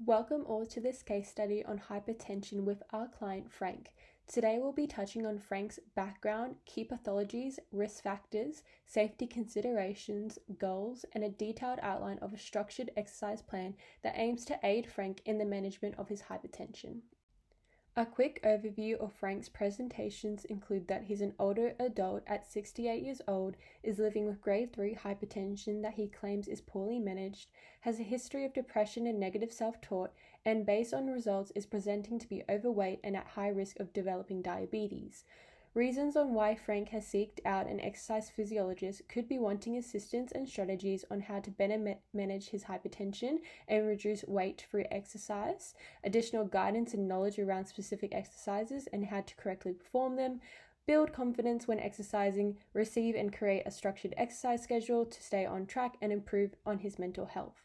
Welcome all to this case study on hypertension with our client Frank. Today we'll be touching on Frank's background, key pathologies, risk factors, safety considerations, goals, and a detailed outline of a structured exercise plan that aims to aid Frank in the management of his hypertension. A quick overview of Frank's presentations include that he's an older adult at 68 years old, is living with grade 3 hypertension that he claims is poorly managed, has a history of depression and negative self-taught, and based on results is presenting to be overweight and at high risk of developing diabetes. Reasons on why Frank has sought out an exercise physiologist could be wanting assistance and strategies on how to better manage his hypertension and reduce weight through exercise, additional guidance and knowledge around specific exercises and how to correctly perform them, build confidence when exercising, receive and create a structured exercise schedule to stay on track and improve on his mental health.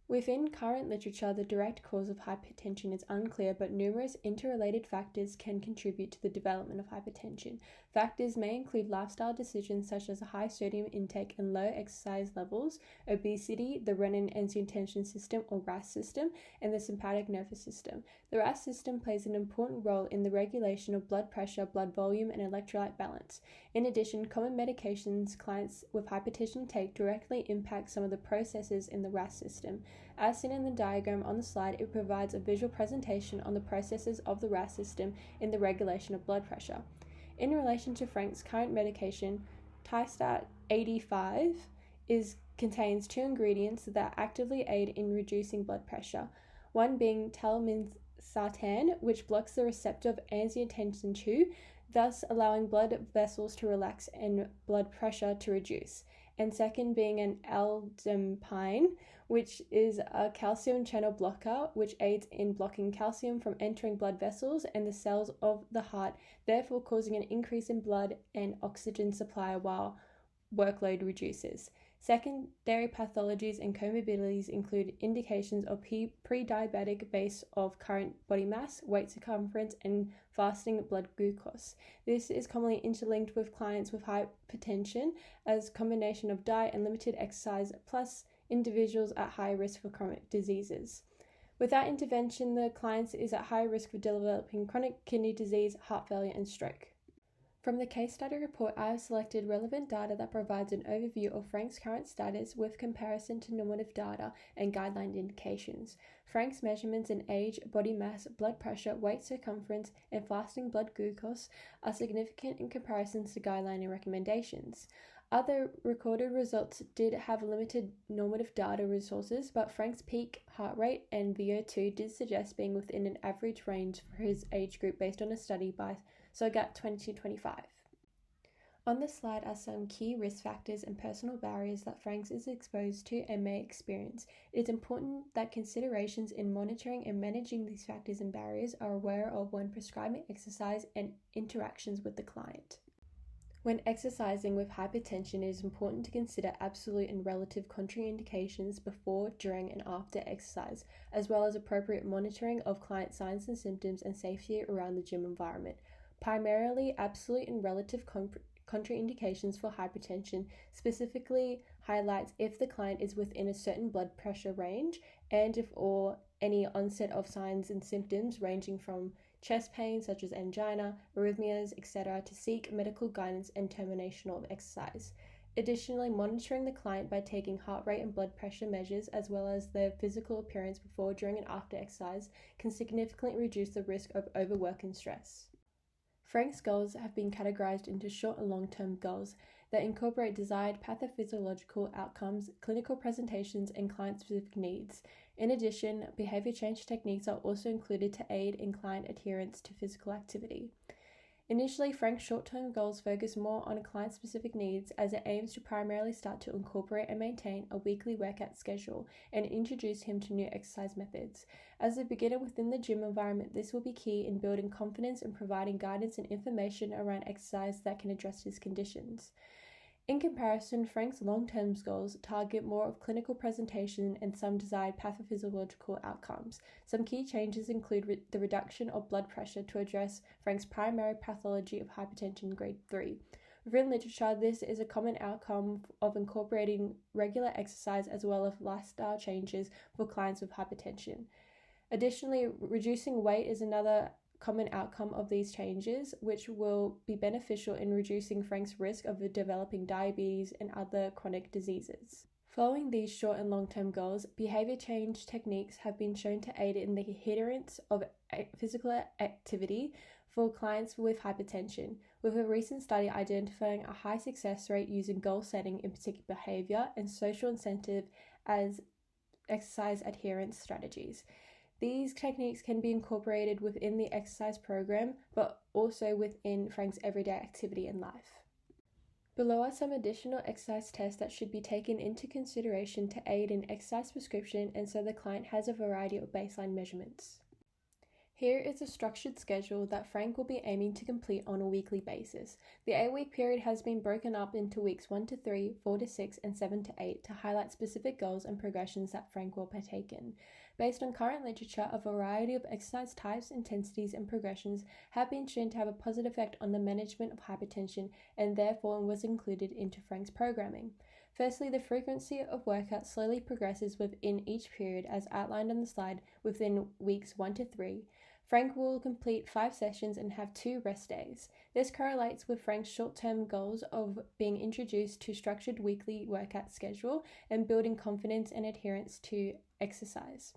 Within current literature, the direct cause of hypertension is unclear, but numerous interrelated factors can contribute to the development of hypertension. Factors may include lifestyle decisions such as a high sodium intake and low exercise levels, obesity, the renin-angiotensin system or RAS system, and the sympathetic nervous system. The RAS system plays an important role in the regulation of blood pressure, blood volume, and electrolyte balance. In addition, common medications clients with hypertension take directly impact some of the processes in the RAS system. As seen in the diagram on the slide, it provides a visual presentation on the processes of the RAS system in the regulation of blood pressure. In relation to Frank's current medication, Tayliah 85 contains two ingredients that actively aid in reducing blood pressure, one being telmisartan, which blocks the receptor of angiotensin II, thus allowing blood vessels to relax and blood pressure to reduce, and second being an aldemapine, which is a calcium channel blocker which aids in blocking calcium from entering blood vessels and the cells of the heart, therefore causing an increase in blood and oxygen supply while workload reduces. Secondary pathologies and comorbidities include indications of pre-diabetic base of current body mass, weight circumference, and fasting blood glucose. This is commonly interlinked with clients with hypertension as a combination of diet and limited exercise plus individuals at high risk for chronic diseases. Without intervention, the client is at high risk for developing chronic kidney disease, heart failure, and stroke. From the case study report, I have selected relevant data that provides an overview of Frank's current status with comparison to normative data and guideline indications. Frank's measurements in age, body mass, blood pressure, weight circumference, and fasting blood glucose are significant in comparison to guideline and recommendations. Other recorded results did have limited normative data resources, but Frank's peak heart rate and VO2 did suggest being within an average range for his age group based on a study by SOGAT 2025. On this slide are some key risk factors and personal barriers that Frank is exposed to and may experience. It is important that considerations in monitoring and managing these factors and barriers are aware of when prescribing exercise and interactions with the client. When exercising with hypertension, it is important to consider absolute and relative contraindications before, during, and after exercise, as well as appropriate monitoring of client signs and symptoms and safety around the gym environment. Primarily, absolute and relative contraindications for hypertension specifically highlights if the client is within a certain blood pressure range and if or any onset of signs and symptoms ranging from chest pain such as angina, arrhythmias, etc. to seek medical guidance and termination of exercise. Additionally, monitoring the client by taking heart rate and blood pressure measures as well as their physical appearance before, during, and after exercise can significantly reduce the risk of overwork and stress. Frank's goals have been categorized into short and long-term goals that incorporate desired pathophysiological outcomes, clinical presentations, and client-specific needs. In addition, behavior change techniques are also included to aid in client adherence to physical activity. Initially, Frank's short-term goals focus more on client-specific needs as it aims to primarily start to incorporate and maintain a weekly workout schedule and introduce him to new exercise methods. As a beginner within the gym environment, this will be key in building confidence and providing guidance and information around exercise that can address his conditions. In comparison, Frank's long-term goals target more of clinical presentation and some desired pathophysiological outcomes. Some key changes include the reduction of blood pressure to address Frank's primary pathology of hypertension grade 3. Within literature, this is a common outcome of incorporating regular exercise as well as lifestyle changes for clients with hypertension. Additionally, reducing weight is another common outcome of these changes, which will be beneficial in reducing Frank's risk of developing diabetes and other chronic diseases. Following these short and long-term goals, behavior change techniques have been shown to aid in the adherence of physical activity for clients with hypertension, with a recent study identifying a high success rate using goal setting in particular behavior and social incentive as exercise adherence strategies. These techniques can be incorporated within the exercise program, but also within Frank's everyday activity in life. Below are some additional exercise tests that should be taken into consideration to aid in exercise prescription, and so the client has a variety of baseline measurements. Here is a structured schedule that Frank will be aiming to complete on a weekly basis. The 8-week period has been broken up into weeks 1 to 3, 4 to 6, and 7 to 8 to highlight specific goals and progressions that Frank will partake in. Based on current literature, a variety of exercise types, intensities, and progressions have been shown to have a positive effect on the management of hypertension, and therefore was included into Frank's programming. Firstly, the frequency of workout slowly progresses within each period as outlined on the slide within weeks 1 to 3. Frank will complete 5 sessions and have 2 rest days. This correlates with Frank's short-term goals of being introduced to structured weekly workout schedule and building confidence and adherence to exercise.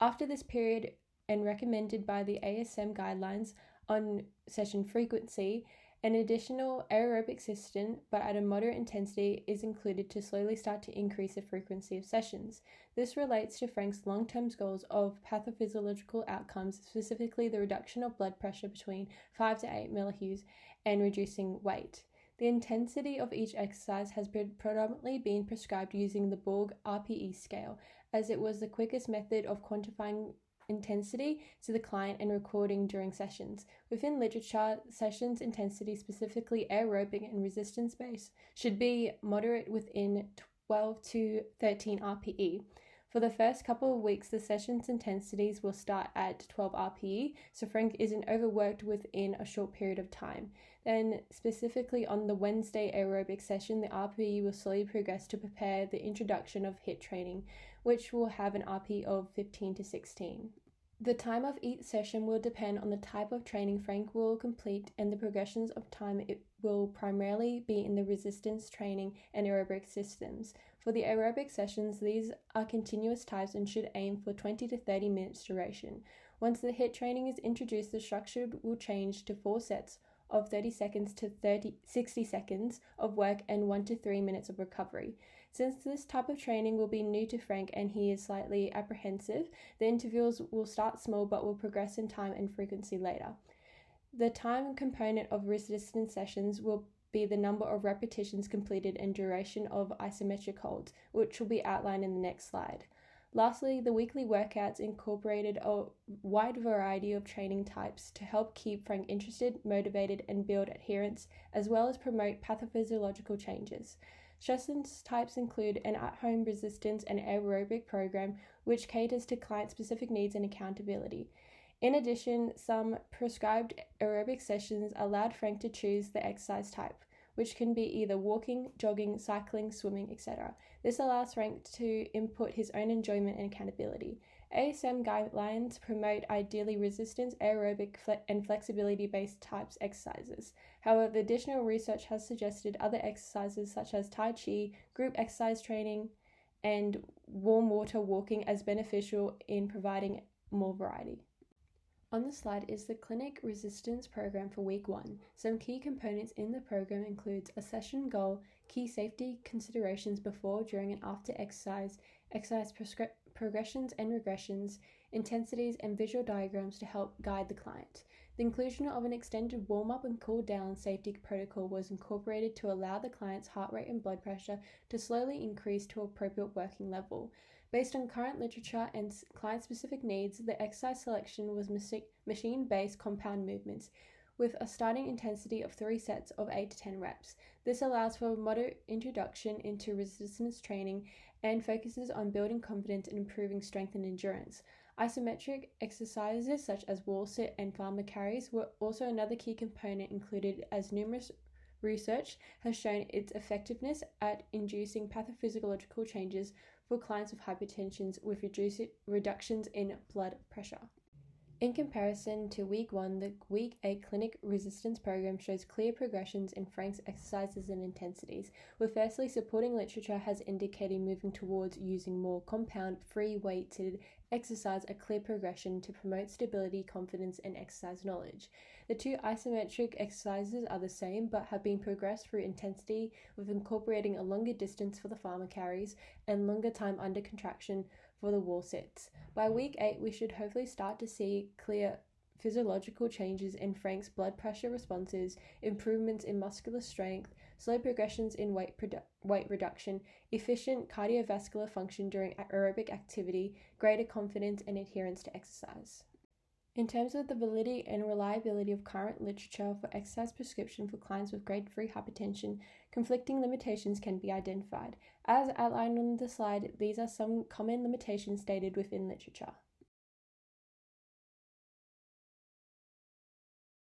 After this period, and recommended by the ASM guidelines on session frequency, an additional aerobic system, but at a moderate intensity, is included to slowly start to increase the frequency of sessions. This relates to Frank's long-term goals of pathophysiological outcomes, specifically the reduction of blood pressure between 5 to 8 millihus and reducing weight. The intensity of each exercise has predominantly been prescribed using the Borg RPE scale, as it was the quickest method of quantifying intensity to the client and recording during sessions. Within literature, sessions intensity, specifically aerobic and resistance based, should be moderate within 12 to 13 RPE. For the first couple of weeks, the session's intensities will start at 12 RPE, so Frank isn't overworked within a short period of time. Then, specifically on the Wednesday aerobic session, the RPE will slowly progress to prepare the introduction of HIIT training, which will have an RPE of 15 to 16. The time of each session will depend on the type of training Frank will complete, and the progressions of time it will primarily be in the resistance training and aerobic systems. For the aerobic sessions, these are continuous types and should aim for 20 to 30 minutes duration. Once the HIIT training is introduced, the structure will change to 4 sets of 30 seconds to 60 seconds of work and 1 to 3 minutes of recovery. Since this type of training will be new to Frank and he is slightly apprehensive, the intervals will start small but will progress in time and frequency later. The time component of resistance sessions will be the number of repetitions completed and duration of isometric holds, which will be outlined in the next slide. Lastly, the weekly workouts incorporated a wide variety of training types to help keep Frank interested, motivated, and build adherence, as well as promote pathophysiological changes. Stress types include an at-home resistance and aerobic program, which caters to client-specific needs and accountability. In addition, some prescribed aerobic sessions allowed Frank to choose the exercise type, which can be either walking, jogging, cycling, swimming, etc. This allows Frank to input his own enjoyment and accountability. ASM guidelines promote ideally resistance, aerobic, and flexibility-based types exercises. However, additional research has suggested other exercises such as Tai Chi, group exercise training, and warm water walking as beneficial in providing more variety. On the slide is the clinic resistance program for week 1. Some key components in the program includes a session goal, key safety considerations before, during, and after exercise progressions and regressions, intensities, and visual diagrams to help guide the client. The inclusion of an extended warm-up and cool-down safety protocol was incorporated to allow the client's heart rate and blood pressure to slowly increase to appropriate working level. Based on current literature and client-specific needs, the exercise selection was machine-based compound movements, with a starting intensity of 3 sets of 8 to 10 reps. This allows for a moderate introduction into resistance training and focuses on building confidence and improving strength and endurance. Isometric exercises such as wall sit and farmer carries were also another key component included, as numerous research has shown its effectiveness at inducing pathophysiological changes for clients with hypertension with reductions in blood pressure. In comparison to week 1, the week 8 clinic resistance program shows clear progressions in Frank's exercises and intensities, with firstly supporting literature has indicated moving towards using more compound, free-weighted exercise a clear progression to promote stability, confidence, and exercise knowledge. The two isometric exercises are the same but have been progressed through intensity with incorporating a longer distance for the farmer carries and longer time under contraction for the wall sits. By week 8, we should hopefully start to see clear physiological changes in Frank's blood pressure responses, improvements in muscular strength, slow progressions in weight reduction, efficient cardiovascular function during aerobic activity, greater confidence and adherence to exercise. In terms of the validity and reliability of current literature for exercise prescription for clients with grade 3 hypertension, conflicting limitations can be identified. As outlined on the slide, these are some common limitations stated within literature.